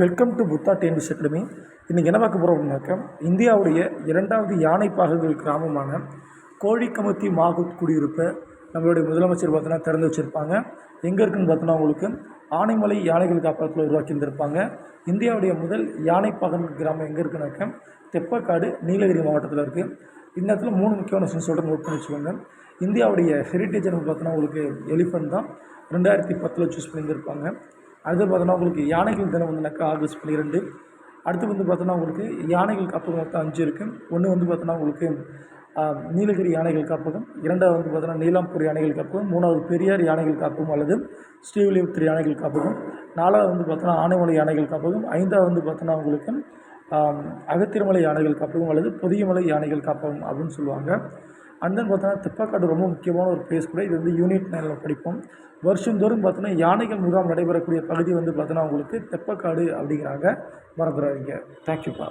Welcome to Buddha TNPSC academy. இன்றைக்கி என்ன பார்க்க போகிறோம் அப்படின்னாக்கா, இந்தியாவுடைய 2வது யானை பாகங்கள் கிராமமான கோழிக்கமத்தி மாகுத் குடியிருப்பை நம்மளுடைய முதலமைச்சர் பார்த்தோன்னா திறந்து வச்சுருப்பாங்க. எங்கே இருக்குதுன்னு பார்த்தோன்னா உங்களுக்கு ஆனைமலை யானைகள் காப்பகத்தில் உருவாக்கி இருந்திருப்பாங்க. இந்தியாவுடைய முதல் யானை பாகங்கள் கிராமம் எங்கே இருக்குன்னாக்கா, தெப்பக்காடு, நீலகிரி மாவட்டத்தில் இருக்குது. இந்த இடத்துல 3 முக்கியமான விஷயம் சொல்கிறேன், நோட் பண்ணி வச்சுக்கோங்க. இந்தியாவுடைய ஹெரிட்டேஜ் பார்த்தோன்னா உங்களுக்கு எலிஃபண்ட் தான் 2010 சூஸ் பண்ணியிருந்திருப்பாங்க. அடுத்து பார்த்தோன்னா உங்களுக்கு யானைகள் தினம் வந்துனாக்கா ஆகஸ்ட் 12. அடுத்து பார்த்தோன்னா உங்களுக்கு யானைகள் காப்பகம் மொத்தம் 5 இருக்குது. ஒன்று பார்த்தோன்னா உங்களுக்கு நீலகிரி யானைகள் காப்பகம், 2வது பார்த்தோன்னா நீலாம்பூர் யானைகள் காப்பகம், 3வது பெரியார் யானைகள் காப்பகம் அல்லது ஸ்ரீவில்லிபுத்தூர் யானைகள் காப்பகம், 4வது பார்த்தோன்னா ஆனைமலை யானைகள் காப்பகம், 5வது பார்த்தோன்னா உங்களுக்கு அகத்தியமலை யானைகள் காப்பகம் அல்லது பொதியமலை யானைகள் காப்பகம் அப்படின்னு சொல்லுவாங்க. அண்ட் தென் பார்த்தோன்னா தெப்பக்காடு ரொம்ப முக்கியமான ஒரு பிளேஸ் கூட. இது யூனிட் 9 படிப்போம். வருஷந்தோறும் பார்த்தோன்னா யானைகள் முகாம் நடைபெறக்கூடிய பகுதி பார்த்தோன்னா உங்களுக்கு தெப்பக்காடு அப்படிங்கிறாங்க. மறந்துடாதீங்க. தேங்க்யூப்பா.